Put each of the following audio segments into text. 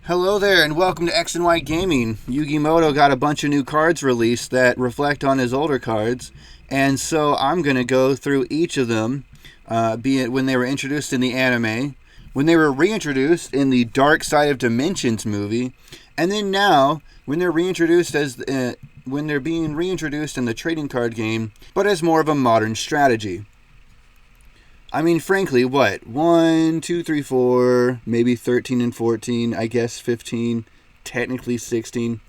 Hello there, and welcome to X and Y Gaming. Yugi Muto got a bunch of new cards released that reflect on his older cards, and so I'm going to go through each of them, be it when they were introduced in the anime, when they were reintroduced in the Dark Side of Dimensions movie, and then now when they're reintroduced when they're being reintroduced in the trading card game, but as more of a modern strategy. I mean, frankly, what? 1, 2, 3, 4, maybe 13 and 14, I guess 15, technically 16.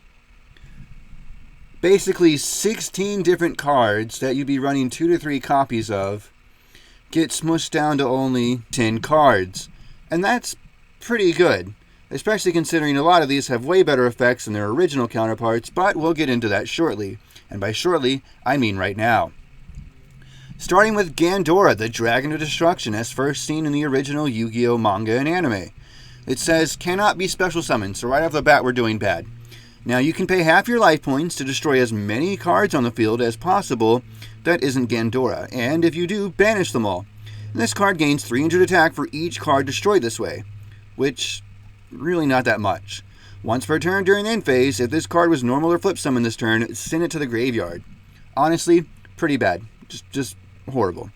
Basically, 16 different cards that you'd be running 2 to 3 copies of get smushed down to only 10 cards. And that's pretty good, especially considering a lot of these have way better effects than their original counterparts, but we'll get into that shortly. And by shortly, I mean right now. Starting with Gandora, the Dragon of Destruction, as first seen in the original Yu-Gi-Oh! Manga and anime. It says, cannot be special summoned, so right off the bat we're doing bad. Now you can pay half your life points to destroy as many cards on the field as possible that isn't Gandora, and if you do, banish them all. And this card gains 300 attack for each card destroyed this way, which, really not that much. Once per turn during the end phase, if this card was normal or flip summoned this turn, send it to the graveyard. Honestly, pretty bad. Just horrible.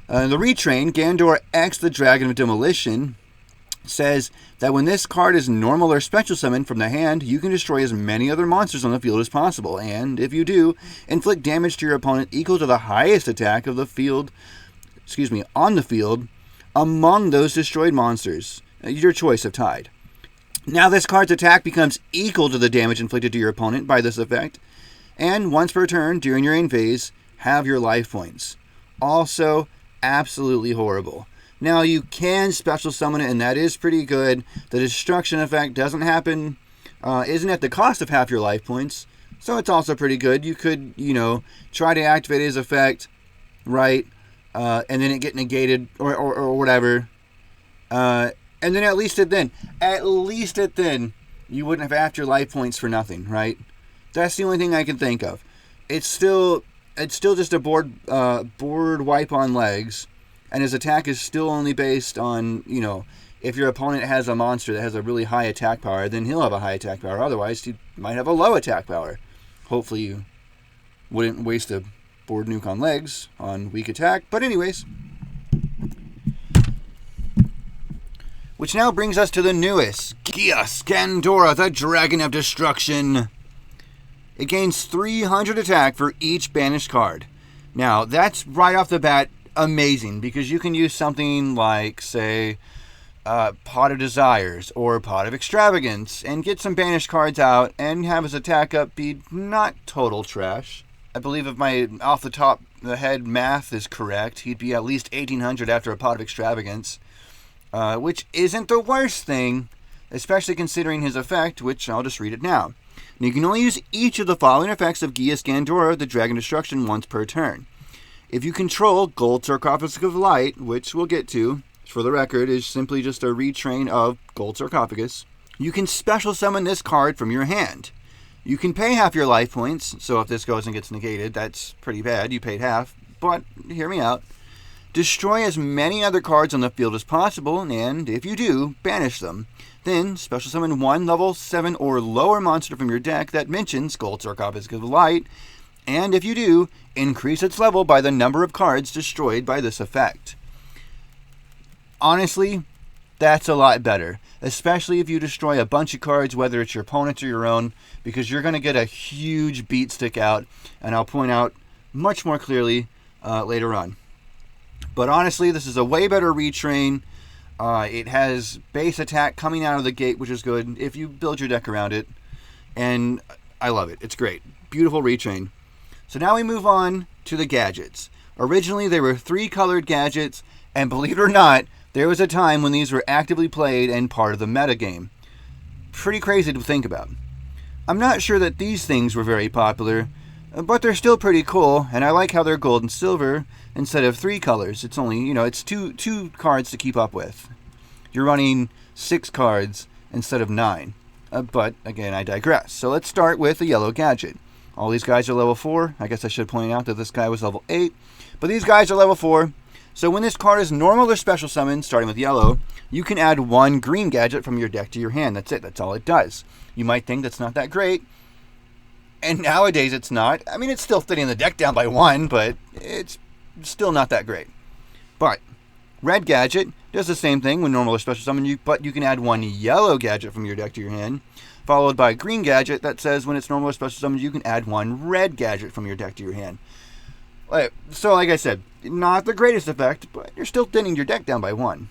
The retrain, Gandora X, the Dragon of Demolition, says that when this card is normal or special summoned from the hand, you can destroy as many other monsters on the field as possible, and if you do, inflict damage to your opponent equal to the highest attack of the field, on the field, among those destroyed monsters. Your choice of tied. Now this card's attack becomes equal to the damage inflicted to your opponent by this effect, and once per turn during your end phase, have your life points. Also, absolutely horrible. Now, you can special summon it, and that is pretty good. The destruction effect doesn't happen, isn't at the cost of half your life points, so it's also pretty good. You could, try to activate his effect, right, and then it get negated, or whatever, and then at least at then, you wouldn't have half your life points for nothing, right? That's the only thing I can think of. It's still just a board wipe on legs, and his attack is still only based on, if your opponent has a monster that has a really high attack power, then he'll have a high attack power. Otherwise, he might have a low attack power. Hopefully you wouldn't waste a board nuke on legs on weak attack. But anyways, which now brings us to the newest, Gandora, the Dragon of Destruction. It gains 300 attack for each banished card. Now, that's right off the bat amazing, because you can use something like, say, Pot of Desires or Pot of Extravagance and get some banished cards out and have his attack up be not total trash. I believe if my off the top of the head math is correct, he'd be at least 1800 after a Pot of Extravagance, which isn't the worst thing, especially considering his effect, which I'll just read it now. And you can only use each of the following effects of Gandora, the Dragon of Destruction, once per turn. If you control Gold Sarcophagus of Light, which we'll get to, for the record, is simply just a retrain of Gold Sarcophagus, you can special summon this card from your hand. You can pay half your life points, so if this goes and gets negated, that's pretty bad. You paid half, but hear me out. Destroy as many other cards on the field as possible, and if you do, banish them. Then, special summon one level 7 or lower monster from your deck that mentions Gold Sarcophagus of Light, and if you do, increase its level by the number of cards destroyed by this effect. Honestly, that's a lot better, especially if you destroy a bunch of cards, whether it's your opponent's or your own, because you're going to get a huge beat stick out, and I'll point out much more clearly later on. But honestly, this is a way better retrain. It has base attack coming out of the gate, which is good if you build your deck around it. And I love it. It's great. Beautiful retrain. So now we move on to the gadgets. Originally, there were 3 colored gadgets, and believe it or not, there was a time when these were actively played and part of the metagame. Pretty crazy to think about. I'm not sure that these things were very popular, but they're still pretty cool, and I like how they're gold and silver instead of 3 colors. It's only, it's two cards to keep up with. You're running 6 cards instead of 9. But, again, I digress. So let's start with the yellow gadget. All these guys are level 4. I guess I should point out that this guy was level 8. But these guys are level 4. So when this card is normal or special summoned, starting with yellow, you can add 1 green gadget from your deck to your hand. That's it. That's all it does. You might think that's not that great. And nowadays it's not. I mean, it's still thinning the deck down by 1, but it's still not that great. But red gadget does the same thing when normal or special summon, but you can add 1 yellow gadget from your deck to your hand, followed by green gadget that says when it's normal or special summon, you can add 1 red gadget from your deck to your hand. So like I said, not the greatest effect, but you're still thinning your deck down by 1.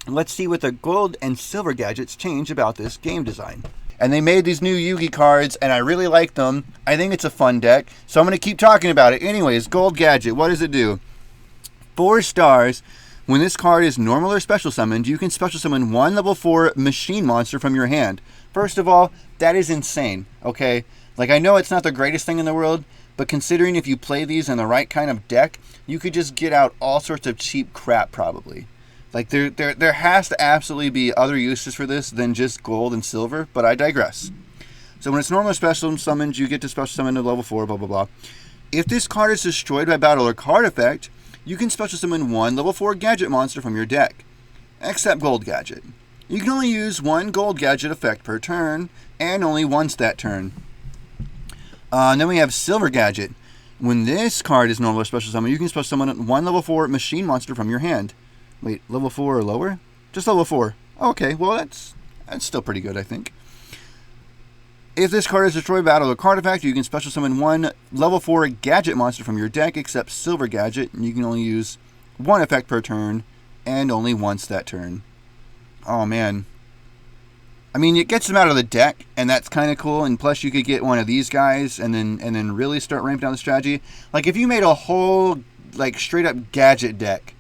Let's see what the gold and silver gadgets change about this game design. And they made these new Yugi cards, and I really like them. I think it's a fun deck, so I'm going to keep talking about it. Anyways, gold gadget, what does it do? 4 stars. When this card is normal or special summoned, you can special summon 1 level 4 machine monster from your hand. First of all, that is insane, okay? Like, I know it's not the greatest thing in the world, but considering if you play these in the right kind of deck, you could just get out all sorts of cheap crap, probably. Like, there has to absolutely be other uses for this than just gold and silver, but I digress. So when it's normal or special summoned, you get to special summon to level 4, blah, blah, blah. If this card is destroyed by battle or card effect, you can special summon 1 level 4 gadget monster from your deck, except gold gadget. You can only use 1 gold gadget effect per turn, and only once that turn. And then we have silver gadget. When this card is normal or special summon, you can special summon 1 level 4 machine monster from your hand. Wait, level 4 or lower? Just level 4. Okay, well that's still pretty good, I think. If this card is destroyed by battle or card effect, you can special summon 1 level 4 gadget monster from your deck, except silver gadget, and you can only use 1 effect per turn, and only once that turn. Oh man. I mean, it gets them out of the deck, and that's kind of cool, and plus you could get one of these guys, and then really start ramping down the strategy. Like, if you made a whole, like, straight-up gadget deck,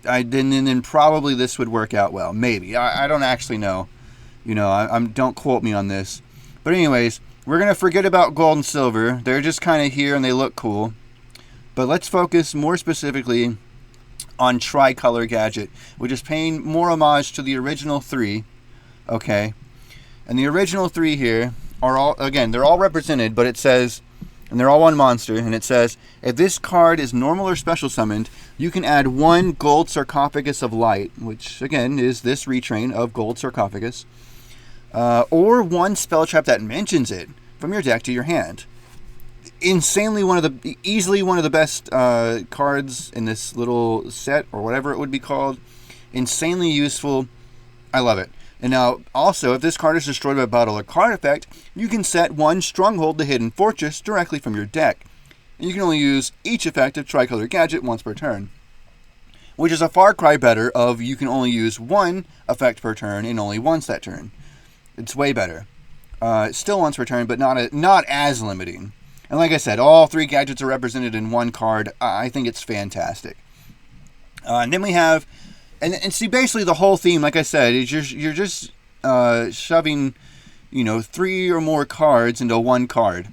then probably this would work out well. Maybe. I don't actually know. You know, don't quote me on this. But anyways, we're going to forget about gold and silver. They're just kind of here and they look cool. But let's focus more specifically on tricolor gadget, which is paying more homage to the original 3. Okay. And the original 3 here are all, again, they're all represented, but it says, and they're all 1 monster, and it says, if this card is normal or special summoned, you can add 1 gold sarcophagus of light, which, again, is this retrain of gold sarcophagus, or 1 spell trap that mentions it from your deck to your hand. Easily one of the best cards in this little set, or whatever it would be called. Insanely useful. I love it. And now, also, if this card is destroyed by battle or card effect, you can set 1 Stronghold to Hidden Fortress directly from your deck. And you can only use each effect of tricolor gadget once per turn, which is a far cry better of you can only use 1 effect per turn and only once that turn. It's way better. Still once per turn, but not as limiting. And like I said, all 3 gadgets are represented in 1 card. I think it's fantastic. And then we have... And see, basically the whole theme, like I said, is you're just shoving, 3 or more cards into 1 card,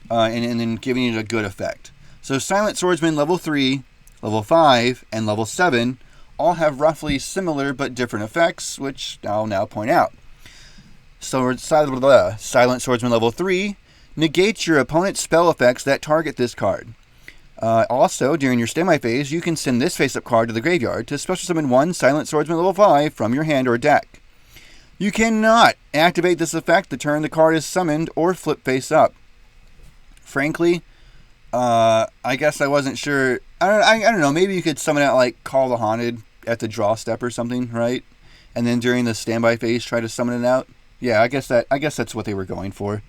and then giving it a good effect. So Silent Swordsman level 3, level 5, and level 7 all have roughly similar but different effects, which I'll now point out. So Silent Swordsman level 3 negates your opponent's spell effects that target this card. Also, during your standby phase, you can send this face-up card to the graveyard to special summon 1 Silent Swordsman level 5 from your hand or deck. You cannot activate this effect the turn the card is summoned or flip face-up. Frankly, I guess I wasn't sure. I don't know, maybe you could summon out like Call the Haunted at the draw step or something, right? And then during the standby phase, try to summon it out. Yeah, I guess that's what they were going for.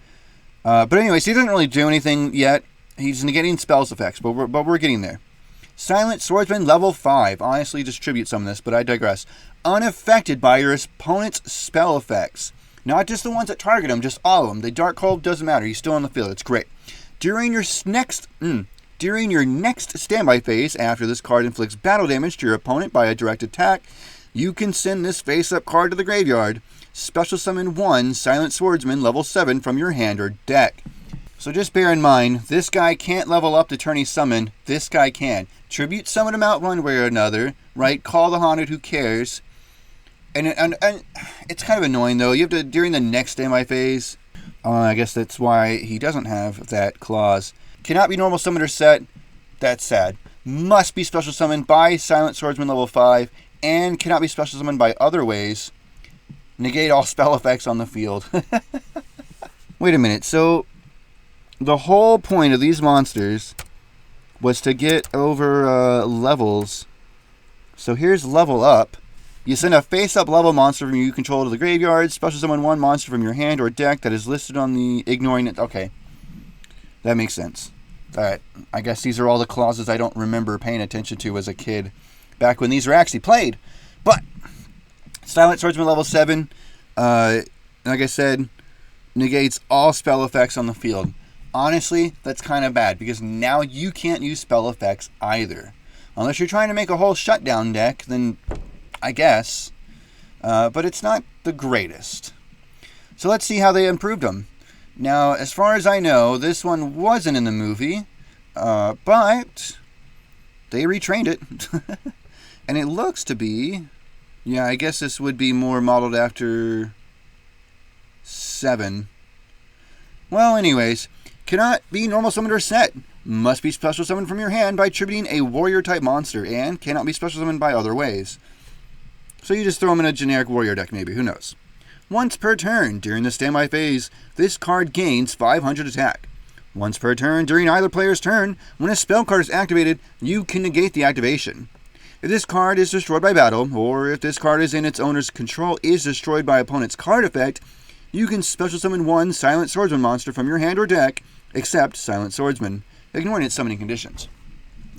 But anyways, he doesn't really do anything yet. He's negating spells effects, but we're getting there. Silent Swordsman level 5. Honestly, distribute some of this, but I digress. Unaffected by your opponent's spell effects. Not just the ones that target him, just all of them. The Dark Hold doesn't matter. He's still on the field. It's great. During your next standby phase, after this card inflicts battle damage to your opponent by a direct attack, you can send this face-up card to the graveyard. Special summon 1 Silent Swordsman level 7 from your hand or deck. So just bear in mind, this guy can't level up the turn he's summoned. This guy can. Tribute summon him out one way or another, right? Call the Haunted, who cares? And it's kind of annoying, though. You have to, during the next standby phase, I guess that's why he doesn't have that clause. Cannot be normal summoned or set. That's sad. must be special summoned by Silent Swordsman level 5, and cannot be special summoned by other ways. Negate all spell effects on the field. Wait a minute, so the whole point of these monsters was to get over levels. So here's level up. You send a face-up level monster from you control to the graveyard. Special summon one monster from your hand or deck that is listed on the ignoring it. Okay, that makes sense. Alright, I guess these are all the clauses I don't remember paying attention to as a kid, back when these were actually played. But Silent Swordsman level 7, like I said, negates all spell effects on the field. Honestly, that's kind of bad, because now you can't use spell effects either. Unless you're trying to make a whole shutdown deck, then I guess. But it's not the greatest. So let's see how they improved them. Now, as far as I know, this one wasn't in the movie, but they retrained it. And it looks to be, yeah, I guess this would be more modeled after 7. Well, anyways, cannot be normal summoned or set. Must be special summoned from your hand by attributing a warrior type monster, and cannot be special summoned by other ways. So you just throw them in a generic warrior deck maybe, who knows. Once per turn, during the standby phase, this card gains 500 attack. Once per turn, during either player's turn, when a spell card is activated, you can negate the activation. If this card is destroyed by battle, or if this card is in its owner's control is destroyed by opponent's card effect, you can special summon one Silent Swordsman monster from your hand or deck, except Silent Swordsman, ignoring its summoning conditions.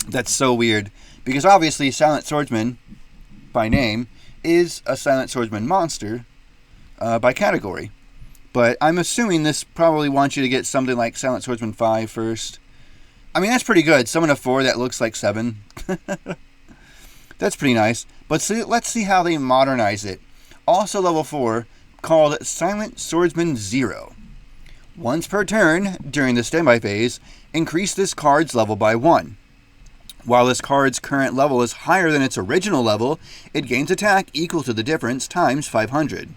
That's so weird, because obviously Silent Swordsman, by name, is a Silent Swordsman monster, by category. But I'm assuming this probably wants you to get something like Silent Swordsman 5 first. I mean, that's pretty good. Summon a 4 that looks like 7. That's pretty nice. But let's see how they modernize it. Also level 4, called Silent Swordsman 0. Once per turn, during the standby phase, increase this card's level by 1. While this card's current level is higher than its original level, it gains attack equal to the difference times 500.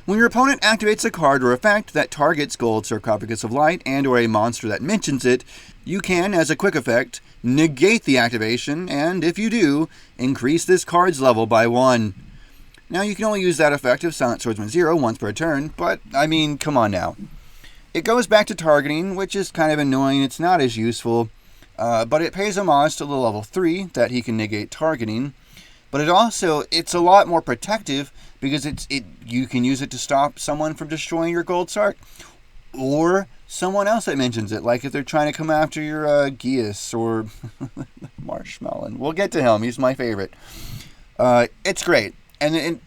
When your opponent activates a card or effect that targets Gold Sarcophagus of Light and or a monster that mentions it, you can, as a quick effect, negate the activation, and if you do, increase this card's level by 1. Now you can only use that effect of Silent Swordsman 0 once per turn, but, I mean, come on now. It goes back to targeting, which is kind of annoying. It's not as useful, but it pays homage to the level 3 that he can negate targeting. But it's a lot more protective because you can use it to stop someone from destroying your Gold Sark, or someone else that mentions it, like if they're trying to come after your Geas or Marshmallow. We'll get to him. He's my favorite. It's great. And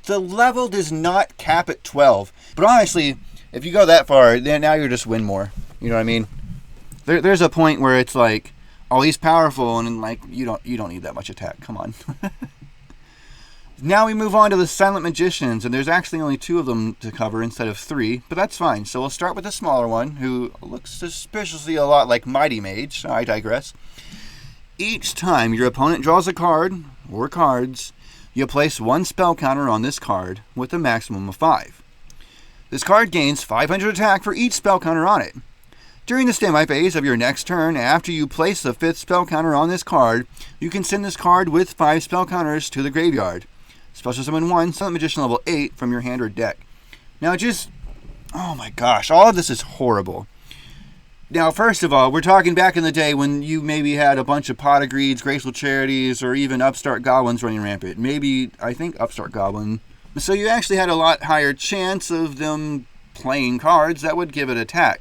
the level does not cap at 12. But honestly, if you go that far, then now you're just win more. You know what I mean? There's a point where it's like, oh, he's powerful, and like you don't need that much attack. Come on. Now we move on to the Silent Magicians, and there's actually only 2 of them to cover instead of 3, but that's fine. So we'll start with the smaller one, who looks suspiciously a lot like Mighty Mage. I digress. Each time your opponent draws a card, or cards, you place 1 spell counter on this card with a maximum of 5. This card gains 500 attack for each spell counter on it. During the standby phase of your next turn, after you place the 5th spell counter on this card, you can send this card with 5 spell counters to the graveyard. Special summon 1 Silent Magician level 8 from your hand or deck. Now oh my gosh, all of this is horrible. Now, first of all, we're talking back in the day when you maybe had a bunch of Pot of Greeds, Graceful Charities, or even Upstart Goblins running rampant. Maybe, I think, Upstart Goblin. So you actually had a lot higher chance of them playing cards that would give it attack.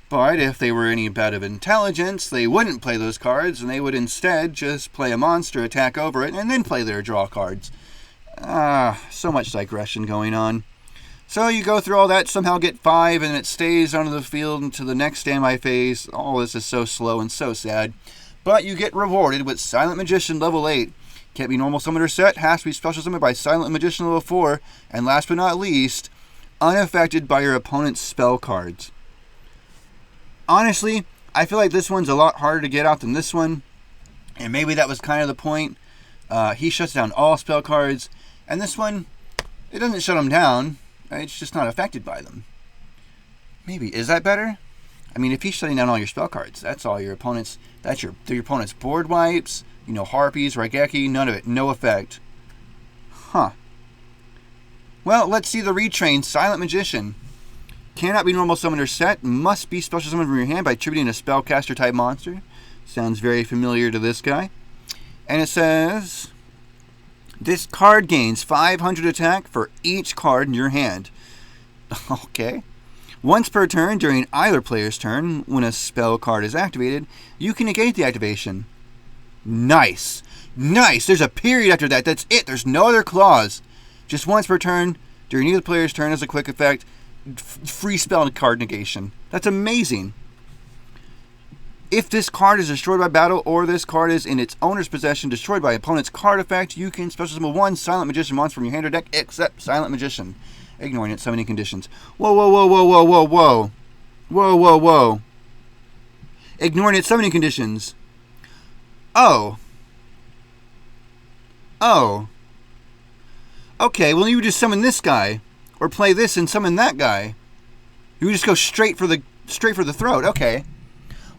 But if they were any bit of intelligence, they wouldn't play those cards, and they would instead just play a monster, attack over it, and then play their draw cards. So much digression going on. So you go through all that, somehow get 5, and it stays onto the field into the next standby phase. All this is so slow and so sad. But you get rewarded with Silent Magician level 8. Can't be normal summoned or set, has to be special summoned by Silent Magician level 4, and last but not least, unaffected by your opponent's spell cards. Honestly, I feel like this one's a lot harder to get out than this one, and maybe that was kind of the point. He shuts down all spell cards, and this one, it doesn't shut them down, it's just not affected by them. Maybe, is that better? I mean, if he's shutting down all your spell cards, that's all your opponent's. That's your opponent's board wipes. You know, harpies, Raigeki, none of it, no effect. Huh. Well, let's see the retrain. Silent Magician. Cannot be normal summoned or set. Must be special summoned from your hand by attributing a spellcaster type monster. Sounds very familiar to this guy. And it says, this card gains 500 attack for each card in your hand. Okay. Once per turn during either player's turn, when a spell card is activated, you can negate the activation. Nice. Nice. There's a period after that. That's it. There's no other clause. Just once per turn during either player's turn as a quick effect. Free spell card negation. That's amazing. If this card is destroyed by battle or this card is in its owner's possession destroyed by opponent's card effect, you can special summon one Silent Magician monster from your hand or deck except Silent Magician, ignoring its summoning conditions. Whoa, whoa, whoa, whoa, whoa, whoa, whoa. Whoa, whoa, whoa. Ignoring its summoning conditions. Oh. Oh. Okay, well you would just summon this guy. Or play this and summon that guy. You would just go straight for the throat. Okay.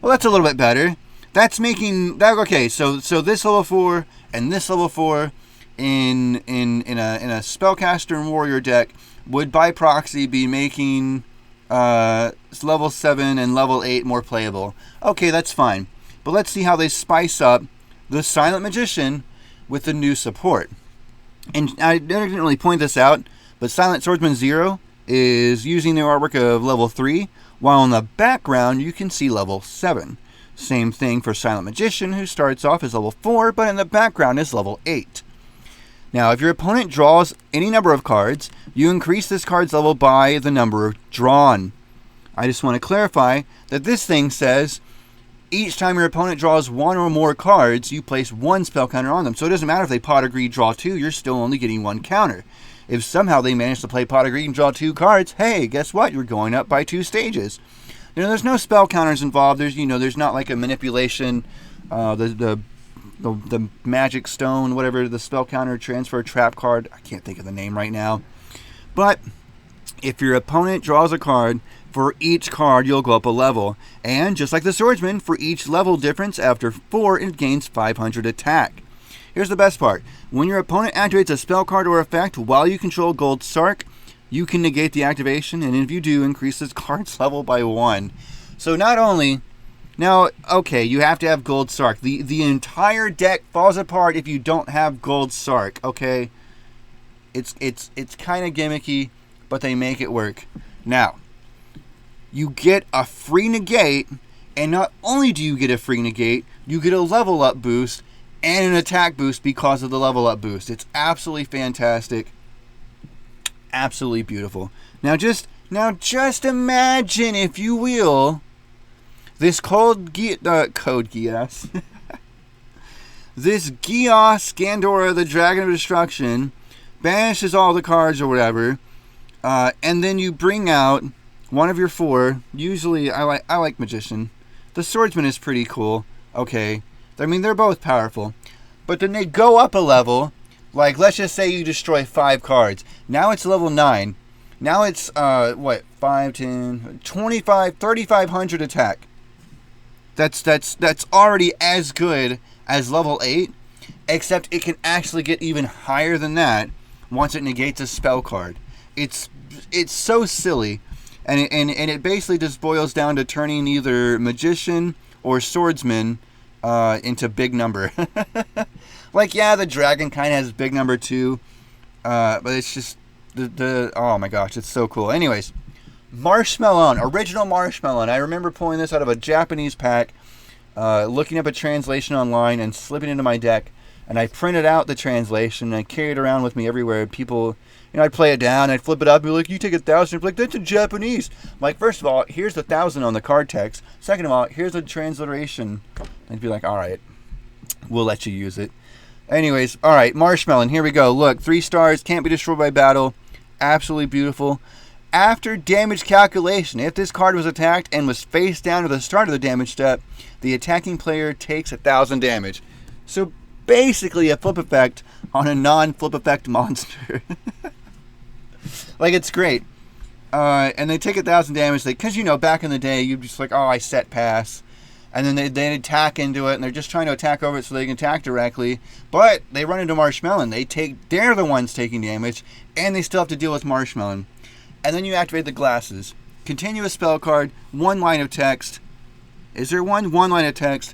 Well, that's a little bit better. That's making that okay. So this level 4 and this level 4 in a spellcaster and warrior deck would by proxy be making level 7 and level 8 more playable. Okay, that's fine. But let's see how they spice up the Silent Magician with the new support. And I didn't really point this out, but Silent Swordsman 0 is using the artwork of level 3, while in the background you can see level 7. Same thing for Silent Magician, who starts off as level 4, but in the background is level 8. Now, if your opponent draws any number of cards, you increase this card's level by the number drawn. I just want to clarify that this thing says each time your opponent draws one or more cards, you place one spell counter on them. So it doesn't matter if they pot agree draw 2, you're still only getting one counter. If somehow they manage to play pot agree and draw 2 cards, hey, guess what? You're going up by 2 stages. You know, there's no spell counters involved. There's not like a manipulation, the magic stone, whatever, the spell counter transfer trap card. I can't think of the name right now. But if your opponent draws a card, for each card you'll go up a level. And just like the swordsman, for each level difference after 4, it gains 500 attack. Here's the best part. When your opponent activates a spell card or effect while you control Gold Sark, you can negate the activation, and if you do, increase this card's level by 1. So not only... Now, okay, you have to have Gold Sark. The entire deck falls apart if you don't have Gold Sark, okay? It's kind of gimmicky, but they make it work. Now, you get a free negate, and not only do you get a free negate, you get a level up boost and an attack boost because of the level up boost. It's absolutely fantastic. Absolutely beautiful. Now just imagine, if you will, this Code Geass. This Geass Gandora, the Dragon of Destruction, banishes all the cards or whatever, and then you bring out one of your 4. Usually, I like Magician. The Swordsman is pretty cool. Okay, I mean, they're both powerful. But then they go up a level. Like, let's just say you destroy 5 cards. Now it's level 9. Now it's, 5, 10, 25, 3,500 attack. That's already as good as level 8. Except it can actually get even higher than that once it negates a spell card. It's so silly. And it basically just boils down to turning either Magician or Swordsman into big number. Like, yeah, the dragon kind of has big number too, but it's just oh my gosh, it's so cool. Anyways, Marshmallow, original Marshmallow. I remember pulling this out of a Japanese pack, looking up a translation online and slipping it into my deck, and I printed out the translation and I carried it around with me everywhere. People, I'd play it down, I'd flip it up, and be like, you take 1,000. I'd be like, that's in Japanese. I'm like, first of all, here's the 1,000 on the card text. Second of all, here's the transliteration. I'd be like, all right, we'll let you use it. Anyways, all right, Marshmallow, here we go. Look, 3 stars, can't be destroyed by battle. Absolutely beautiful. After damage calculation, if this card was attacked and was face down at the start of the damage step, the attacking player takes 1,000 damage. So basically a flip effect on a non-flip effect monster. Like, it's great. and they take 1,000 damage. Because, back in the day, you'd just like, oh, I set pass. And then they attack into it, and they're just trying to attack over it so they can attack directly. But they run into Marshmallow. They're the ones taking damage, and they still have to deal with Marshmallow. And then you activate the glasses. Continuous spell card, 1 line of text. Is there one? 1 line of text.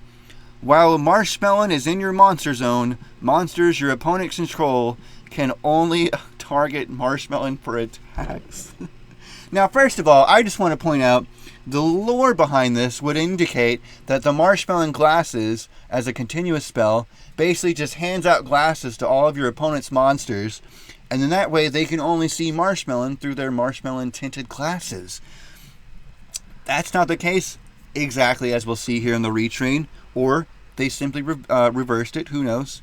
While Marshmallow is in your monster zone, monsters your opponents control can only target Marshmallow for attacks. Now, first of all, I just want to point out, the lore behind this would indicate that the Marshmallow glasses, as a continuous spell, basically just hands out glasses to all of your opponent's monsters, and then that way they can only see Marshmallow through their Marshmallow tinted glasses. That's not the case, exactly as we'll see here in the retrain, or they simply reversed it, who knows.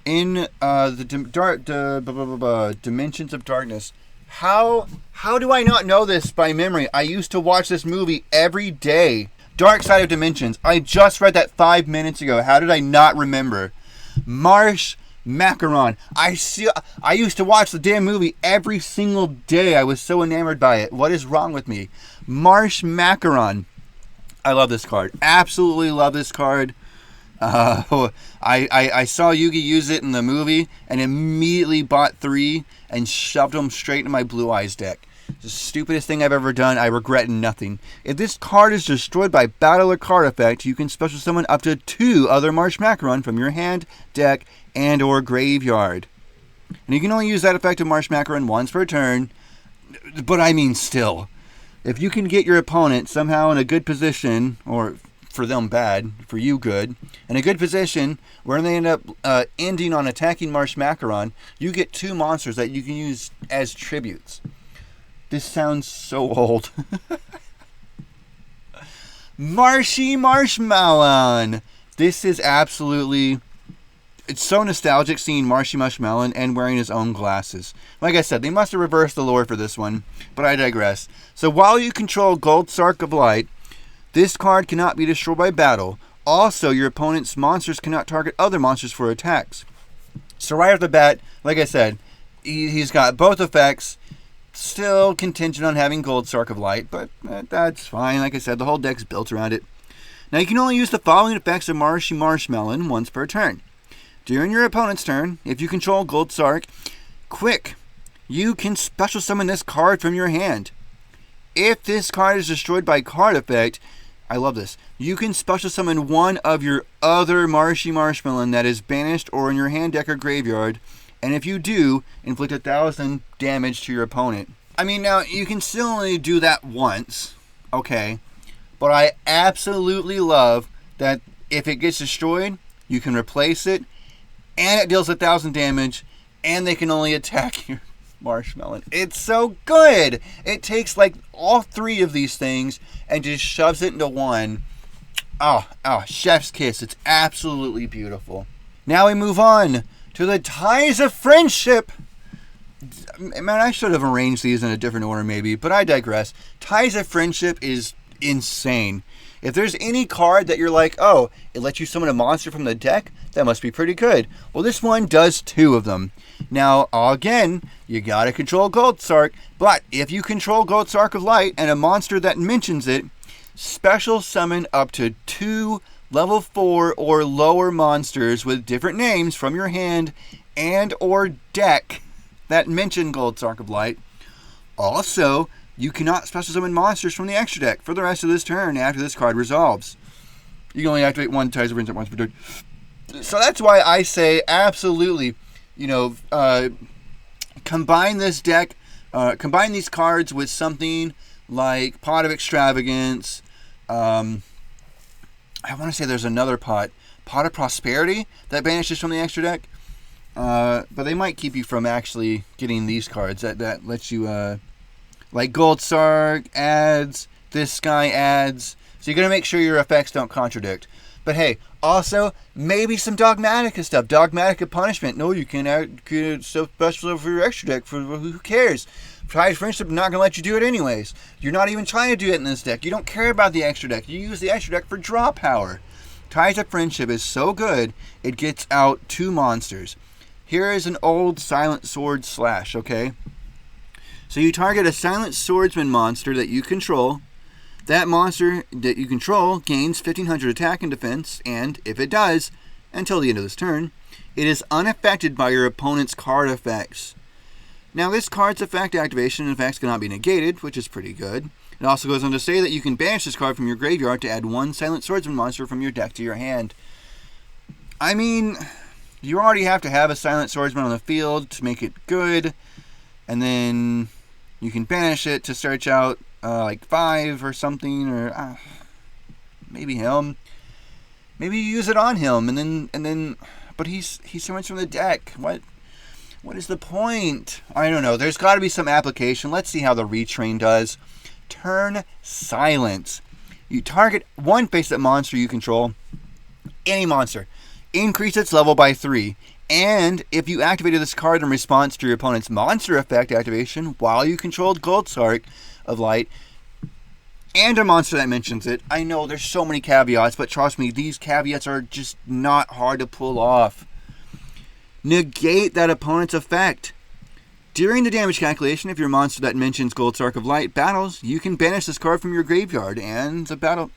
In the Dimensions of Darkness, how do I not know this by memory? I used to watch this movie every day. Dark Side of Dimensions. I just read that 5 minutes ago. How did I not remember? Marsh Macaron. I used to watch the damn movie every single day. I was so enamored by it. What is wrong with me? Marsh Macaron. I love this card. Absolutely love this card. I saw Yugi use it in the movie and immediately bought 3 and shoved them straight into my Blue Eyes deck. It's the stupidest thing I've ever done. I regret nothing. If this card is destroyed by battle or card effect, you can special summon up to 2 other Marsh Macaron from your hand, deck, and or graveyard. And you can only use that effect of Marsh Macaron once per turn. But I mean still. If you can get your opponent somehow in a good position, or for them bad, for you good, in a good position where they end up ending on attacking Marsh Macaron, you get 2 monsters that you can use as tributes. This sounds so old. Marshy Marshmallow. This is absolutely... It's so nostalgic seeing Marshy Marshmallow and wearing his own glasses. Like I said, they must have reversed the lore for this one, but I digress. So while you control Gold Sark of Light, this card cannot be destroyed by battle. Also, your opponent's monsters cannot target other monsters for attacks. So right off the bat, like I said, he's got both effects. Still contingent on having Gold Sark of Light, but that's fine. Like I said, the whole deck's built around it. Now you can only use the following effects of Marshy Marshmallow once per turn. During your opponent's turn, if you control Gold Sark, quick, you can special summon this card from your hand. If this card is destroyed by card effect, I love this, you can special summon one of your other Marshy Marshmallow that is banished or in your hand, deck, or graveyard, and if you do, inflict 1,000 damage to your opponent. I mean, now, you can still only do that once, okay, but I absolutely love that if it gets destroyed, you can replace it, and it deals 1,000 damage, and they can only attack your Marshmallow. It's so good! It takes, like, all 3 of these things and just shoves it into one. Oh, chef's kiss. It's absolutely beautiful. Now we move on to the Ties of Friendship. Man, I should have arranged these in a different order maybe, but I digress. Ties of Friendship is insane. If there's any card that you're like, oh, it lets you summon a monster from the deck, that must be pretty good. Well, this one does 2 of them. Now, again, you gotta control Gold Sark, but if you control Gold Sark of Light and a monster that mentions it, special summon up to 2 level 4 or lower monsters with different names from your hand and or deck that mention Gold Sark of Light. Also, you cannot special summon monsters from the extra deck for the rest of this turn after this card resolves. You can only activate 1 Ties of Friendship once per turn. So that's why I say absolutely, combine this deck, combine these cards with something like Pot of Extravagance. I want to say there's another Pot of Prosperity that banishes from the extra deck. But they might keep you from actually getting these cards that lets you, like Gold Sark adds, this guy adds. So you're going to make sure your effects don't contradict. But hey, also, maybe some Dogmatica stuff. Dogmatica Punishment. No, you can't add stuff special for your extra deck. For who cares? Ties of Friendship not going to let you do it anyways. You're not even trying to do it in this deck. You don't care about the extra deck. You use the extra deck for draw power. Ties of Friendship is so good, it gets out 2 monsters. Here is an old Silent Sword Slash, okay? So you target a Silent Swordsman monster that you control. That monster that you control gains 1500 attack and defense, and if it does, until the end of this turn, it is unaffected by your opponent's card effects. Now, this card's effect activation and effects cannot be negated, which is pretty good. It also goes on to say that you can banish this card from your graveyard to add one Silent Swordsman monster from your deck to your hand. I mean, you already have to have a Silent Swordsman on the field to make it good, and then you can banish it to search out like 5 or something, or maybe him. Maybe you use it on him, and then, but he's so much from the deck. What is the point? I don't know. There's got to be some application. Let's see how the retrain does. Turn Silence. You target one face-up monster you control, any monster. Increase its level by 3. And if you activated this card in response to your opponent's monster effect activation while you controlled Goldsark of Light, and a monster that mentions it. I know there's so many caveats, but trust me, these caveats are just not hard to pull off. Negate that opponent's effect. During the damage calculation, if your monster that mentions Goldsark of Light battles, you can banish this card from your graveyard, and that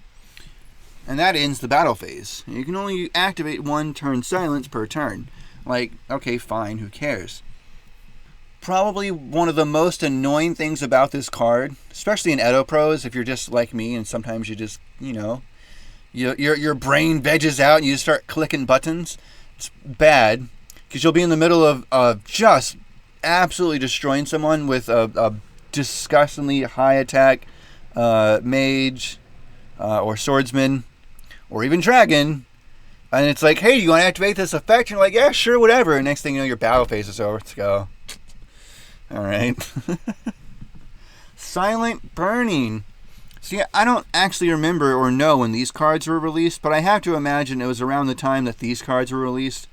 ends the battle phase. You can only activate one Turn Silence per turn. Like, okay, fine, who cares? Probably one of the most annoying things about this card, especially in Edo Pros, if you're just like me and sometimes you just, your brain veggies out and you start clicking buttons. It's bad, because you'll be in the middle of just absolutely destroying someone with a disgustingly high attack mage or swordsman or even dragon. And it's like, hey, do you want to activate this effect? And you're like, yeah, sure, whatever. And next thing you know, your battle phase is over. Let's go. All right. Silent Burning. See, I don't actually remember or know when these cards were released, but I have to imagine it was around the time that these cards were released.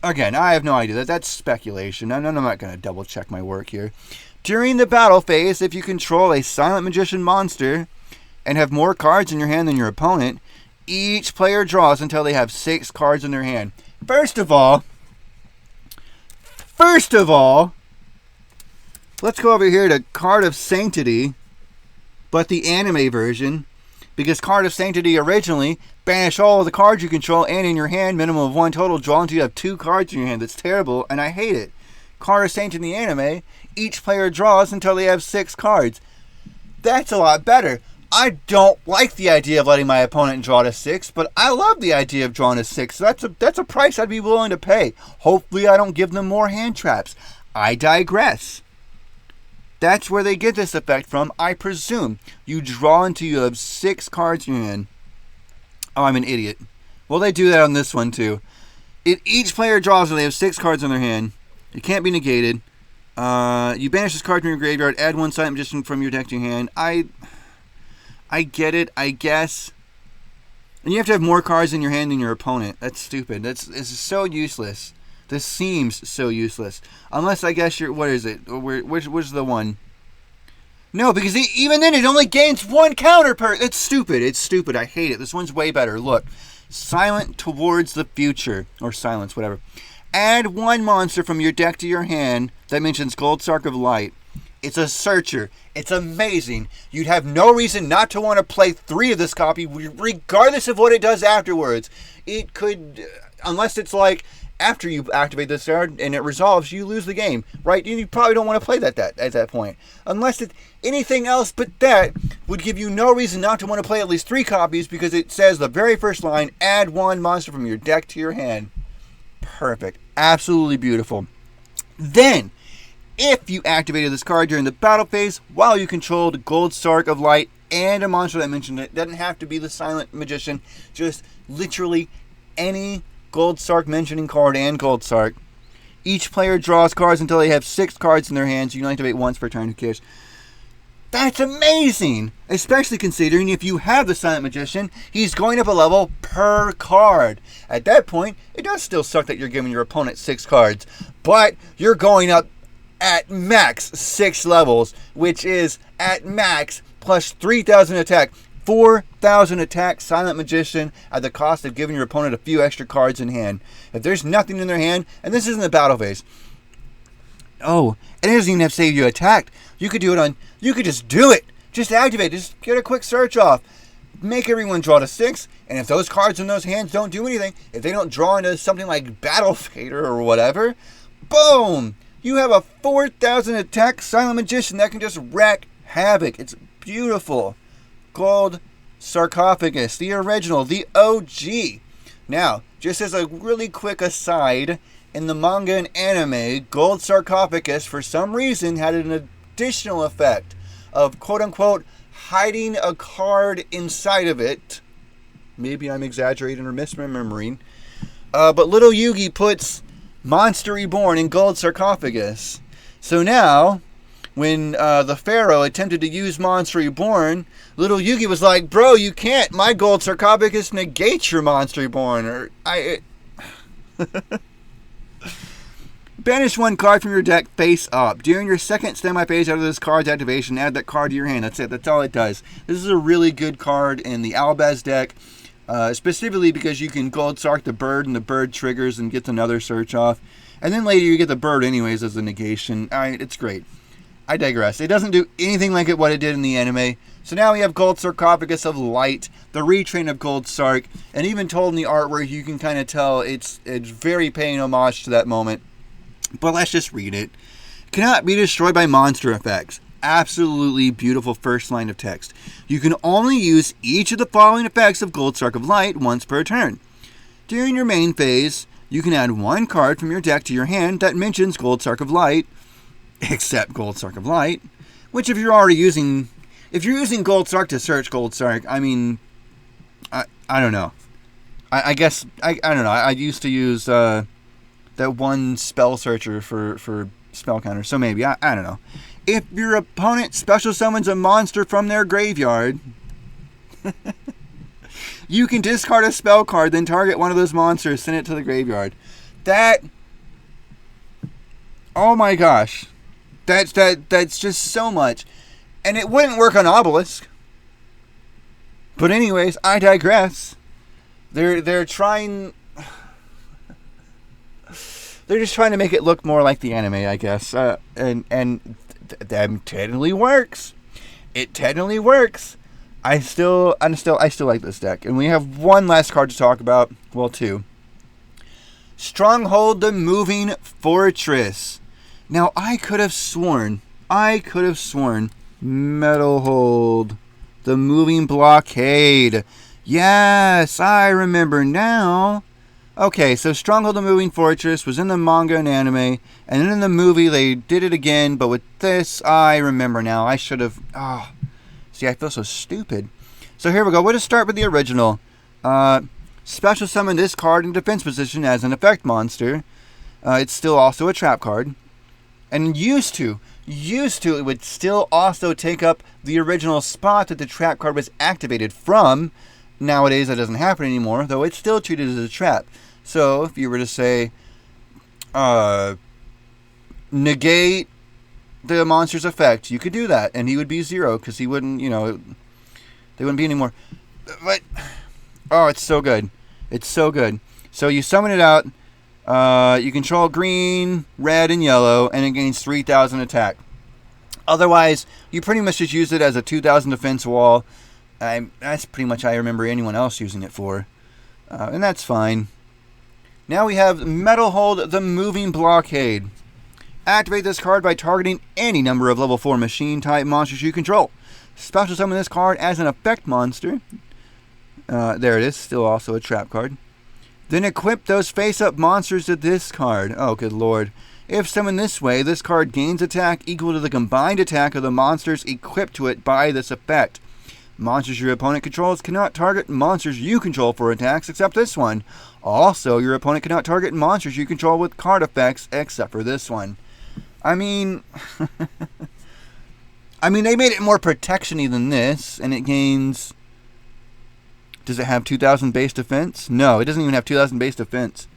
Again, I have no idea. That's speculation. I'm not going to double check my work here. During the battle phase, if you control a Silent Magician monster and have more cards in your hand than your opponent, each player draws until they have 6 cards in their hand. First of all, let's go over here to Card of Sanctity, but the anime version, because Card of Sanctity originally banish all of the cards you control and in your hand, minimum of 1 total, draw until you have 2 cards in your hand. That's terrible, and I hate it. Card of Sanctity anime, each player draws until they have 6 cards. That's a lot better. I don't like the idea of letting my opponent draw to 6, but I love the idea of drawing to 6. So that's a price I'd be willing to pay. Hopefully I don't give them more hand traps. I digress. That's where they get this effect from, I presume. You draw until you have 6 cards in your hand. Oh, I'm an idiot. Well, they do that on this one, too. If each player draws until they have 6 cards in their hand, it can't be negated. You banish this card from your graveyard, add 1 Silent Magician from your deck to your hand. I get it, I guess. And you have to have more cards in your hand than your opponent. That's stupid. It's so useless. This seems so useless. Unless, I guess, what is it? Which the one? No, because even then it only gains 1 counter per... It's stupid. It's stupid. I hate it. This one's way better. Look. Silent Towards the Future. Or Silence, whatever. Add 1 monster from your deck to your hand that mentions Goldsark of Light. It's a searcher. It's amazing. You'd have no reason not to want to play 3 of this copy, regardless of what it does afterwards. It could, unless it's like, after you activate this card and it resolves, you lose the game, right? You probably don't want to play that at that point. Unless it's anything else but that would give you no reason not to want to play at least 3 copies, because it says the very first line, add 1 monster from your deck to your hand. Perfect. Absolutely beautiful. Then, if you activated this card during the battle phase while you controlled Goldsark of Light and a monster that mentioned it, doesn't have to be the Silent Magician, just literally any Goldsark mentioning card and Goldsark. Each player draws cards until they have 6 cards in their hands. You can activate once per turn, who cares? That's amazing! Especially considering if you have the Silent Magician, he's going up a level per card. At that point, it does still suck that you're giving your opponent 6 cards, but you're going up at max 6 levels, which is at max plus 3,000 attack, 4,000 attack Silent Magician at the cost of giving your opponent a few extra cards in hand. If there's nothing in their hand, and this isn't the battle phase, Oh, and it doesn't even have to say you attacked. You could do it on... You could just do it. Just activate. Just get a quick search off. Make everyone draw to 6. And if those cards in those hands don't do anything, if they don't draw into something like Battle Fader or whatever, boom! You have a 4,000 attack Silent Magician that can just wreak havoc. It's beautiful. Gold Sarcophagus, the original, the OG. Now, just as a really quick aside, in the manga and anime, Gold Sarcophagus, for some reason, had an additional effect of, quote-unquote, hiding a card inside of it. Maybe I'm exaggerating or misremembering. But little Yugi puts Monster Reborn in Gold Sarcophagus. So now, when the Pharaoh attempted to use Monster Reborn, little Yugi was like, bro, you can't. My Gold Sarcophagus negates your Monster Reborn. Banish one card from your deck face up. During your second standby phase after this card's activation, add that card to your hand. That's it. That's all it does. This is a really good card in the Albaz deck, specifically because you can Gold Sark the bird, and the bird triggers and gets another search off. And then later you get the bird anyways as a negation. It's great. I digress. It doesn't do anything like what it did in the anime. So now we have Gold Sarcophagus of Light, the retrain of Gold Sark, and even told in the artwork you can kind of tell it's very paying homage to that moment. But let's just read it. Cannot be destroyed by monster effects. Absolutely beautiful first line of text. You can only use each of the following effects of Gold Sark of Light once per turn. During your main phase, you can add one card from your deck to your hand that mentions Gold Sark of Light, except Gold Sark of Light, which if you're using Gold Sark to search Gold Sark, I mean, I don't know. I guess, I don't know. I used to use that one spell searcher for spell counter, so maybe, I don't know. If your opponent special summons a monster from their graveyard, you can discard a spell card, then target one of those monsters, send it to the graveyard. Oh my gosh. That's just so much. And it wouldn't work on Obelisk. But anyways, I digress. They're trying... They're just trying to make it look more like the anime, I guess. And that technically works. It technically works. I still like this deck. And we have one last card to talk about. Well, two. Stronghold, the Moving Fortress. Now, I could have sworn Metalhold, the Moving Blockade. Yes, I remember now. Okay, so Stronghold, the Moving Fortress was in the manga and anime, and then in the movie they did it again, but with this, I remember now. I should have... see, I feel so stupid. So here we go. We'll just start with the original. Special summon this card in defense position as an effect monster. It's still also a trap card. And used to, it would still also take up the original spot that the trap card was activated from. Nowadays, that doesn't happen anymore, though it's still treated as a trap. So, if you were to say, negate the monster's effect, you could do that, and he would be 0, because he wouldn't, they wouldn't be anymore. But, oh, it's so good. It's so good. So, you summon it out, you control green, red, and yellow, and it gains 3,000 attack. Otherwise, you pretty much just use it as a 2,000 defense wall. That's pretty much how I remember anyone else using it for. And that's fine. Now we have Metalhold, the Moving Blockade. Activate this card by targeting any number of level 4 machine-type monsters you control. Special summon this card as an effect monster. There it is, still also a trap card. Then equip those face-up monsters to this card. Oh, good lord. If summoned this way, this card gains attack equal to the combined attack of the monsters equipped to it by this effect. Monsters your opponent controls cannot target monsters you control for attacks except this one. Also, your opponent cannot target monsters you control with card effects except for this one. I mean... they made it more protection-y than this, and it gains... Does it have 2,000 base defense? No, it doesn't even have 2,000 base defense.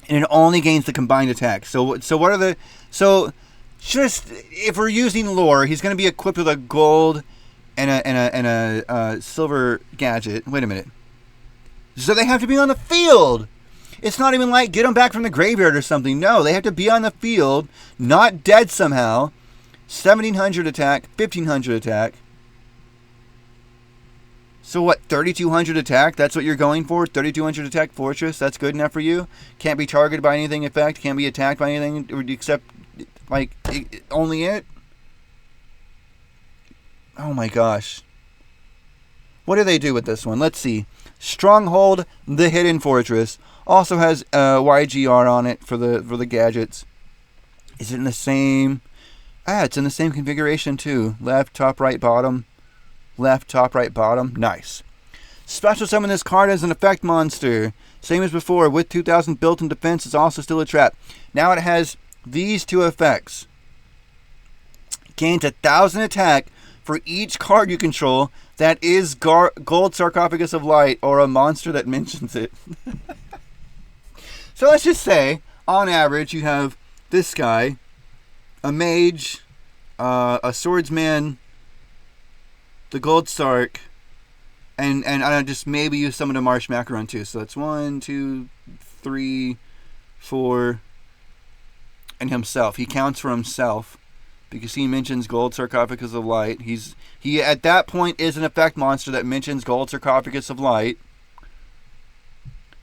And it only gains the combined attack. So what are the... So, just... If we're using lore, he's going to be equipped with a gold... and a silver gadget. Wait a minute. So they have to be on the field. It's not even like get them back from the graveyard or something. No, they have to be on the field, not dead somehow. 1700 attack, 1500 attack. So what, 3200 attack? That's what you're going for? 3200 attack fortress? That's good enough for you? Can't be targeted by anything effect? Can't be attacked by anything except, like, only it? Oh my gosh. What do they do with this one? Let's see. Stronghold, the Hidden Fortress. Also has YGR on it for the gadgets. Is it in the same... it's in the same configuration too. Left, top, right, bottom. Left, top, right, bottom. Nice. Special summon this card as an effect monster. Same as before. With 2000 built-in defense, it's also still a trap. Now it has these two effects. Gains 1000 attack for each card you control that is Gold Sarcophagus of Light or a monster that mentions it. So let's just say, on average, you have this guy, a mage, a swordsman, the Gold Sark, and I just maybe use some of the Marsh Macaron too. So that's 1, 2, 3, 4, and himself. He counts for himself because he mentions Gold Sarcophagus of Light. He at that point is an effect monster that mentions Gold Sarcophagus of Light.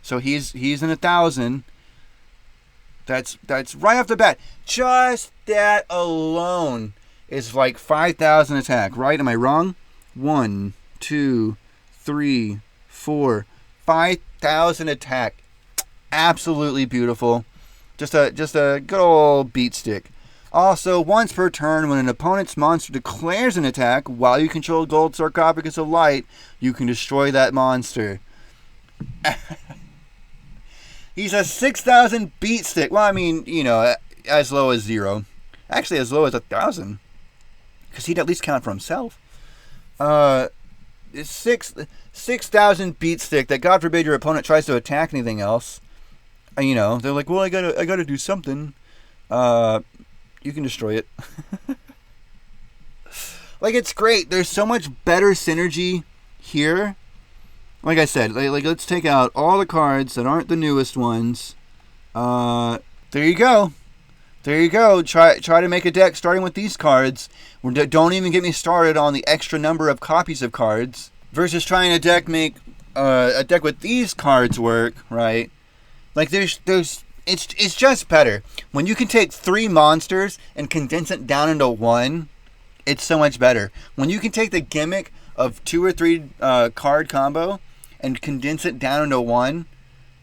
So he's in 1000. That's right off the bat. Just that alone is like 5000 attack, right? Am I wrong? 1, 2, 3, 4, 5000 attack. Absolutely beautiful. Just a good old beat stick. Also, once per turn, when an opponent's monster declares an attack while you control Gold Sarcophagus of Light, you can destroy that monster. He's a 6000 beat stick. Well, I mean, you know, as low as 0. Actually, as low as 1000. Because he'd at least count for himself. 6,000 beat stick that, God forbid, your opponent tries to attack anything else. You know, they're like, well, I gotta do something. You can destroy it. Like, it's great. There's so much better synergy here. Like I said, like let's take out all the cards that aren't the newest ones. There you go. There you go. Try to make a deck starting with these cards. Don't even get me started on the extra number of copies of cards versus trying to make a deck with these cards work, right? Like it's just better when you can take 3 monsters and condense it down into 1. It's so much better when you can take the gimmick of 2 or 3 card combo and condense it down into 1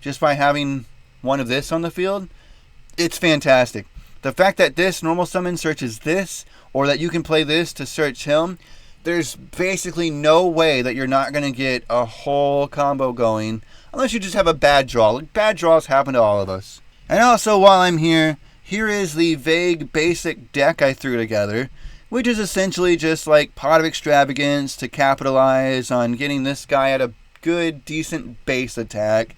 just by having one of this on the field. It's fantastic. The fact that this normal summon searches this, or that you can play this to search him, there's basically no way that you're not going to get a whole combo going unless you just have a bad draw. Like, bad draws happen to all of us. And also, while I'm here is the vague basic deck I threw together, which is essentially just like Pot of Extravagance to capitalize on getting this guy at a good, decent base attack.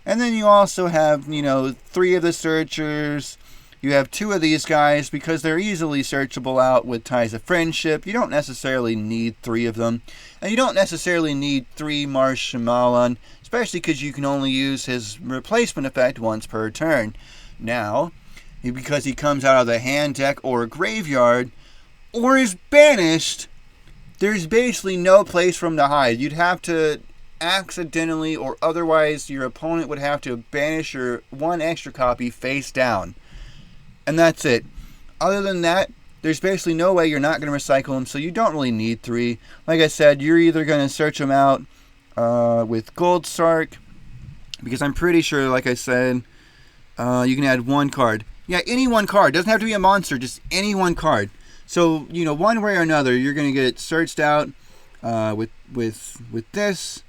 And then you also have, 3 of the searchers. You have 2 of these guys because they're easily searchable out with Ties of Friendship. You don't necessarily need 3 of them. And you don't necessarily need 3 Marsh Shyamalan, especially because you can only use his replacement effect once per turn. Now, because he comes out of the hand deck or graveyard, or is banished, there's basically no place for him to hide. You'd have to accidentally or otherwise your opponent would have to banish your 1 extra copy face down. And that's it. Other than that, there's basically no way you're not going to recycle them, so you don't really need 3. Like I said, you're either going to search them out with Gold Sark, because I'm pretty sure, like I said, you can add 1 card. Yeah, any 1 card. Doesn't have to be a monster, just any 1 card. So, one way or another, you're going to get it searched out with this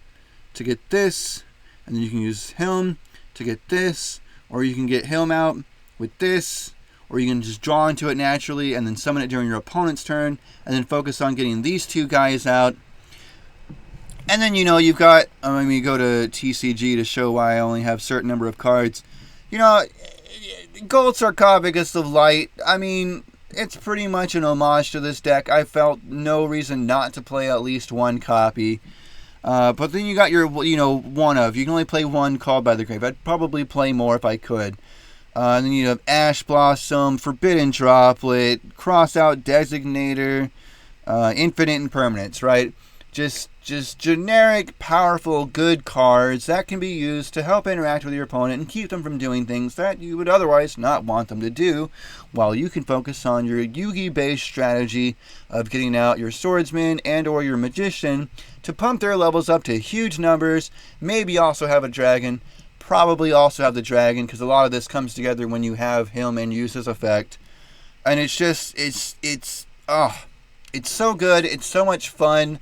to get this, and then you can use him to get this, or you can get him out with this, or you can just draw into it naturally and then summon it during your opponent's turn, and then focus on getting these 2 guys out. And then, you've got, you go to TCG to show why I only have a certain number of cards. Gold Sarcophagus of Light, it's pretty much an homage to this deck. I felt no reason not to play at least 1 copy. But then you got your, one of. You can only play one Called by the Grave. I'd probably play more if I could. And then you have Ash Blossom, Forbidden Droplet, Cross Out Designator, Infinite Impermanence, right? Just generic, powerful, good cards that can be used to help interact with your opponent and keep them from doing things that you would otherwise not want them to do, while you can focus on your Yugi-based strategy of getting out your swordsman and or your magician to pump their levels up to huge numbers, maybe also have a dragon, probably also have the dragon, because a lot of this comes together when you have him and use his effect. And it's just, it's so good, it's so much fun.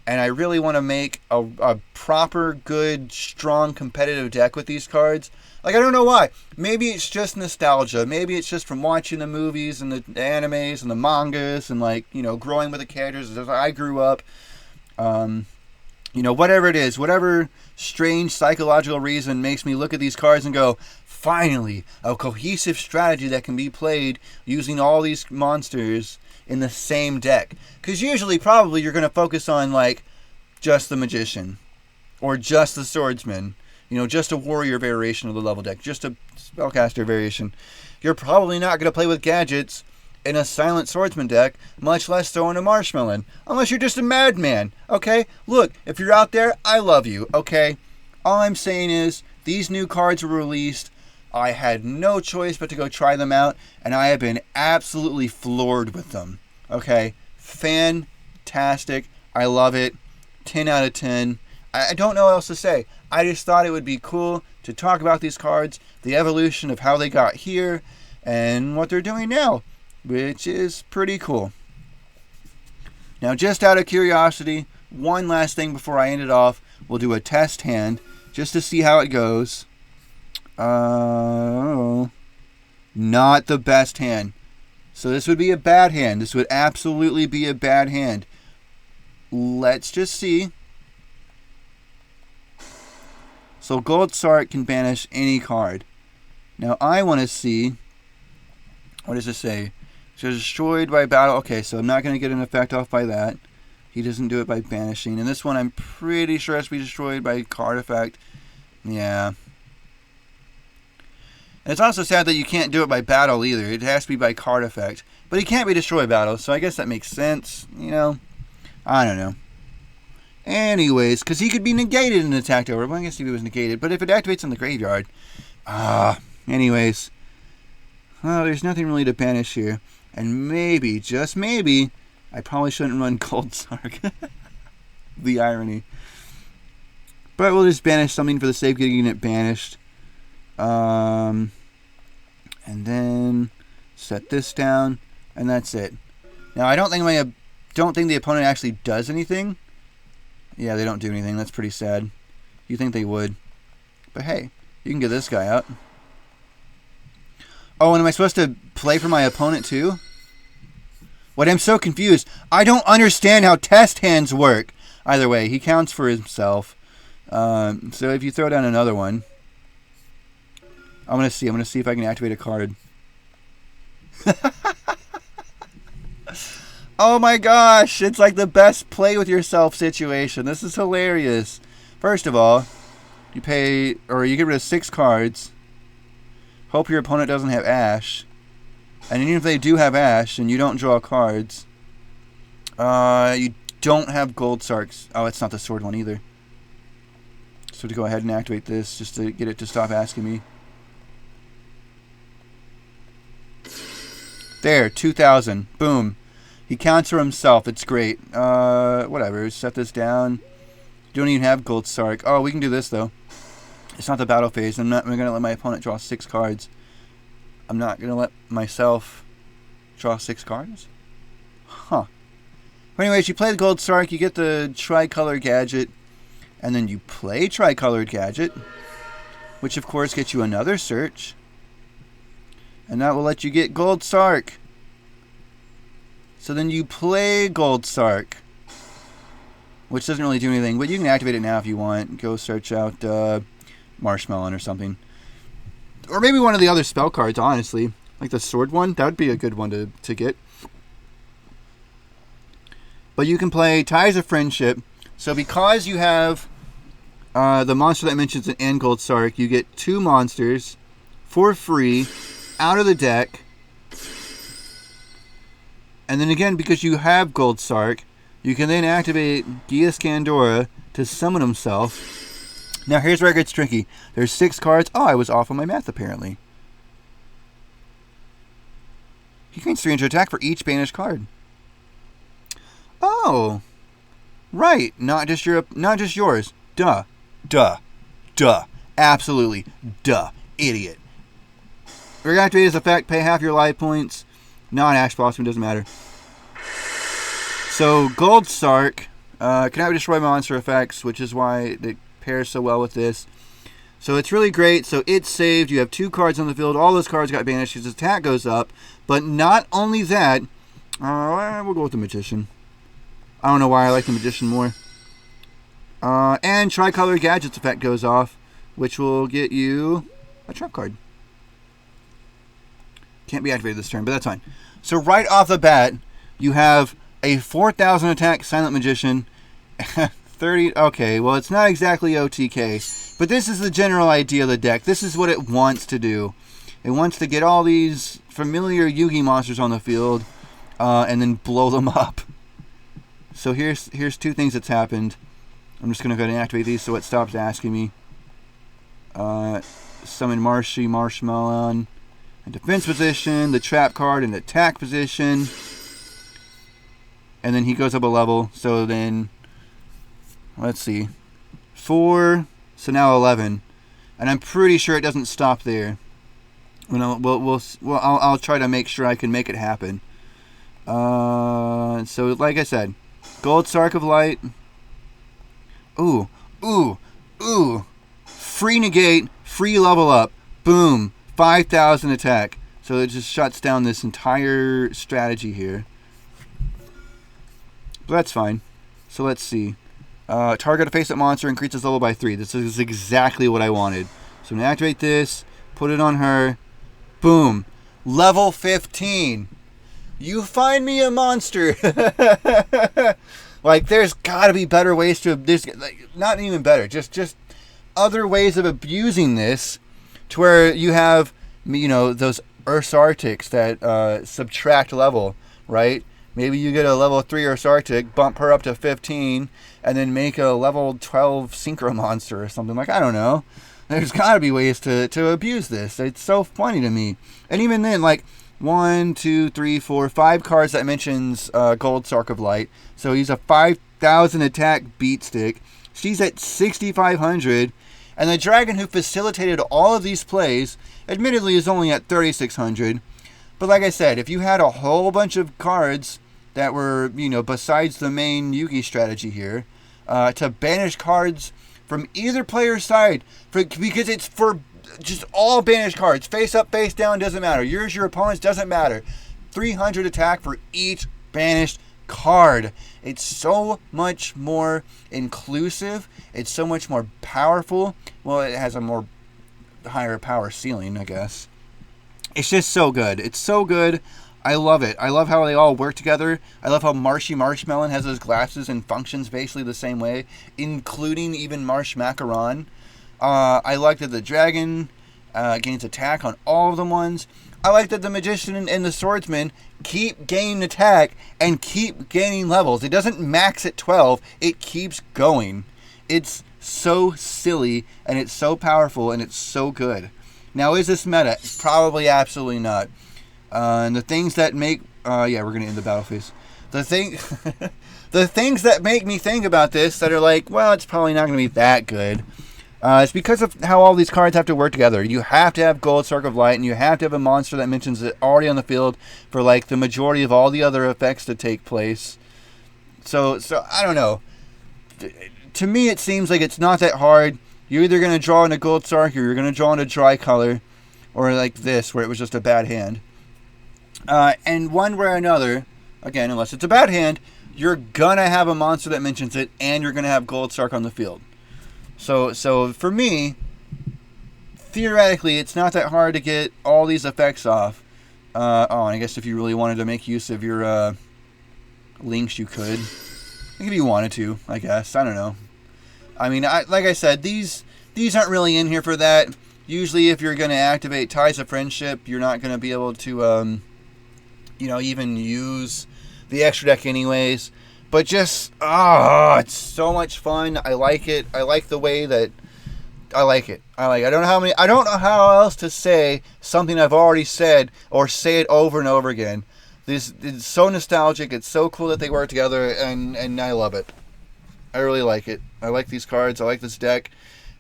And I really want to make a proper, good, strong, competitive deck with these cards. Like, I don't know why. Maybe it's just nostalgia. Maybe it's just from watching the movies and the animes and the mangas and, growing with the characters as I grew up. Whatever it is, whatever strange psychological reason makes me look at these cards and go, finally, a cohesive strategy that can be played using all these monsters in the same deck. Because usually, probably, you're going to focus on, just the Magician. Or just the Swordsman. Just a Warrior variation of the level deck. Just a Spellcaster variation. You're probably not going to play with gadgets in a Silent Swordsman deck, much less so in a Marshmallow. Unless you're just a madman, okay? Look, if you're out there, I love you, okay? All I'm saying is, these new cards were released. I had no choice but to go try them out, and I have been absolutely floored with them. Okay? Fantastic. I love it. 10 out of 10. I don't know what else to say. I just thought it would be cool to talk about these cards, the evolution of how they got here, and what they're doing now, which is pretty cool. Now, just out of curiosity, one last thing before I end it off. We'll do a test hand, just to see how it goes. Not the best hand. So this would be a bad hand. This would absolutely be a bad hand. Let's just see. So Gold Sark can banish any card. Now I want to see. What does it say? So destroyed by battle. Okay, so I'm not going to get an effect off by that. He doesn't do it by banishing. And this one I'm pretty sure has to be destroyed by card effect. Yeah. And it's also sad that you can't do it by battle either. It has to be by card effect. But he can't be destroyed battle, so I guess that makes sense. I don't know. Anyways, because he could be negated and attacked over. Well, I guess if he was negated. But if it activates in the graveyard. Anyways. Well, there's nothing really to banish here. And maybe, just maybe, I probably shouldn't run Gold Sark. The irony. But we'll just banish something for the sake of getting it banished. And then set this down, and that's it. Now I don't think the opponent actually does anything. Yeah, they don't do anything. That's pretty sad. You think they would, but hey, you can get this guy out. Oh, and am I supposed to play for my opponent too? What? I'm so confused. I don't understand how test hands work. Either way, he counts for himself. So if you throw down another one. I'm going to see if I can activate a card. Oh my gosh, it's like the best play with yourself situation. This is hilarious. First of all, you get rid of 6 cards. Hope your opponent doesn't have Ash. And even if they do have Ash and you don't draw cards, you don't have Gold Sarks. Oh, it's not the sword one either. So to go ahead and activate this just to get it to stop asking me. There, 2,000. Boom. He counts for himself. It's great. Whatever. Set this down. You don't even have Gold Sark. Oh, we can do this, though. It's not the battle phase. I'm going to let my opponent draw 6 cards. I'm not going to let myself draw 6 cards? Huh. But anyways, you play the Gold Sark. You get the Tricolor Gadget. And then you play Tricolored Gadget. Which, of course, gets you another search. And that will let you get Gold Sark. So then you play Gold Sark. Which doesn't really do anything. But you can activate it now if you want. Go search out Marshmallow or something. Or maybe one of the other spell cards, honestly. Like the sword one. That would be a good one to get. But you can play Ties of Friendship. So because you have the monster that mentions it and Gold Sark, you get 2 monsters for free out of the deck. And then again, because you have Gold Sark, you can then activate Gaia Scandora to summon himself. Now here's where it gets tricky. There's 6 cards. Oh, I was off on my math apparently. He gains 300 attack for each banished card. Oh, right. Not just yours. Duh. Absolutely. Duh. Idiot. We're going to activate his effect. Pay half your life points. Non-Ash Blossom. Doesn't matter. So, Gold Sark cannot destroy monster effects, which is why it pairs so well with this. So it's really great. So it's saved. You have 2 cards on the field. All those cards got banished. His attack goes up. But not only that, we'll go with the Magician. I don't know why I like the Magician more. And Tricolor Gadgets effect goes off, which will get you a trump card. Can't be activated this turn, but that's fine. So right off the bat, you have a 4,000 attack Silent Magician. 30. Okay, well, it's not exactly OTK, but this is the general idea of the deck. This is what it wants to do. It wants to get all these familiar Yugi monsters on the field and then blow them up. So here's 2 things that's happened. I'm just going to go ahead and activate these so it stops asking me. Summon Marshmallow in defense position, the trap card in attack position. And then he goes up a level. So then, let's see. 4, so now 11. And I'm pretty sure it doesn't stop there. I'll try to make sure I can make it happen. So like I said, Gold Sark of Light. Ooh. Free negate, free level up. Boom. 5,000 attack. So it just shuts down this entire strategy here. But that's fine. So let's see. Target a face-up monster, increases level by 3. This is exactly what I wanted. So I'm going to activate this, put it on her. Boom. Level 15. You find me a monster. Like, there's got to be better ways to... There's, like, not even better. Just other ways of abusing this to where you have, you know, those Earth's Arctics that subtract level, right? Maybe you get a level 3 Earth's Arctic, bump her up to 15, and then make a level 12 Synchro monster or something. Like, I don't know. There's got to be ways to abuse this. It's so funny to me. And even then, like, 1, 2, 3, 4, 5 cards that mentions Gold Sark of Light. So he's a 5,000 attack beat stick. She's at 6,500. And the dragon who facilitated all of these plays, admittedly, is only at 3,600. But like I said, if you had a whole bunch of cards that were, you know, besides the main Yugi strategy here, to banish cards from either player's side, because it's for just all banished cards, face up, face down, doesn't matter. Yours, your opponent's, doesn't matter. 300 attack for each banished card. It's so much more inclusive. It's so much more powerful. Well, it has a more higher power ceiling, I guess. It's just so good. It's so good. I love it. I love how they all work together. I love how Marshy Marshmallow has those glasses and functions basically the same way, including even Marsh Macaron. I like that the dragon gains attack on all of the ones. I like that the magician and the swordsman keep gaining attack and keep gaining levels. It doesn't max at 12. It keeps going. It's so silly, and it's so powerful, and it's so good. Now, is this meta? Probably absolutely not. And the things that make... yeah, we're going to end the battle phase. The things that make me think about this that are like, well, it's probably not going to be that good. It's because of how all these cards have to work together. You have to have Gold Sark of Light, and you have to have a monster that mentions it already on the field for like the majority of all the other effects to take place. So I don't know. To me, it seems like it's not that hard. You're either going to draw in a Gold Sark, or you're going to draw in a dry color, or like this, where it was just a bad hand. And one way or another, again, unless it's a bad hand, you're going to have a monster that mentions it, and you're going to have Gold Sark on the field. So for me, theoretically, it's not that hard to get all these effects off. And I guess if you really wanted to make use of your links, you could. If you wanted to, I guess. I don't know. I mean, like I said, these aren't really in here for that. Usually, if you're going to activate Ties of Friendship, you're not going to be able to, even use the extra deck anyways. But just, it's so much fun. I like it. I like the way that I like it. I don't know how else to say something I've already said or say it over and over again. It's so nostalgic. It's so cool that they work together, and I love it. I really like it. I like these cards. I like this deck,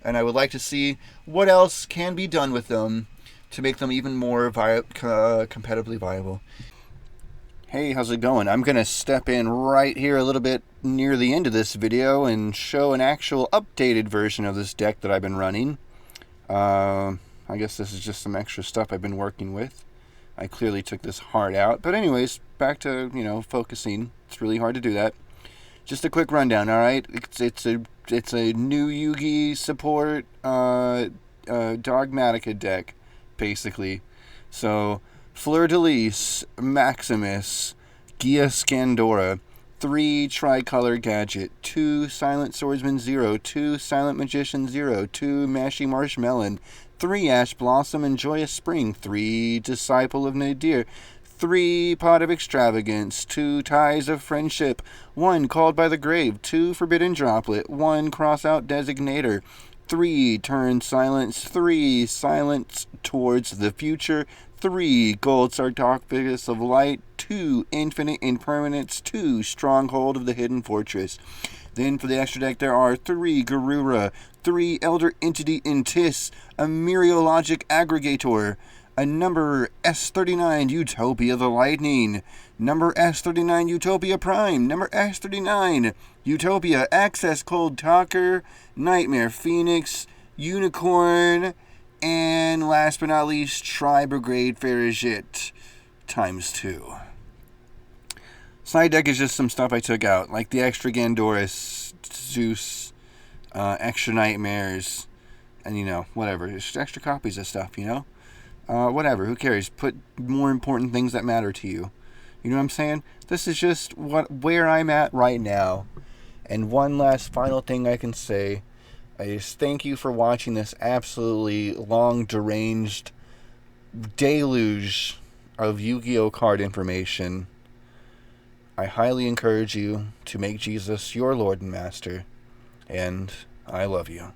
and I would like to see what else can be done with them to make them even more competitively viable. Hey, how's it going? I'm going to step in right here a little bit near the end of this video and show an actual updated version of this deck that I've been running. I guess this is just some extra stuff I've been working with. I clearly took this hard out. But anyways, back to, focusing. It's really hard to do that. Just a quick rundown, alright? It's a new Yugi support Dogmatica deck, basically. So, Fleur-de-Lis, Maximus, Gaia Scandora, 3 Tricolor Gadget, 2 Silent Swordsman 0, 2 Silent Magician 0, 2 Mashy Marshmelon, 3 Ash Blossom and Joyous Spring, 3 Disciple of Nadir, 3 Pot of Extravagance, 2 Ties of Friendship, 1 Called by the Grave, 2 Forbidden Droplet, 1 Cross-Out Designator, 3 Turn Silence, 3 Silence Towards the Future, 3 Gold Sarcophagus of Light, 2 Infinite Impermanence, 2 Stronghold of the Hidden Fortress. Then for the extra deck there are 3 Garura, 3 Elder Entity Intis, a Myriologic Aggregator, a number S39 Utopia the Lightning, number S39 Utopia Prime, number S39 Utopia Access Cold Talker, Nightmare Phoenix, Unicorn, and last but not least, Tri-Brigade Farigit ×2. Side deck is just some stuff I took out, like the extra Gandoris, Zeus, extra Nightmares, and whatever. Just extra copies of stuff, whatever, who cares? Put more important things that matter to you. You know what I'm saying? This is just where I'm at right now. And one last final thing I can say. I just thank you for watching this absolutely long, deranged deluge of Yu-Gi-Oh! Card information. I highly encourage you to make Jesus your Lord and Master. And I love you.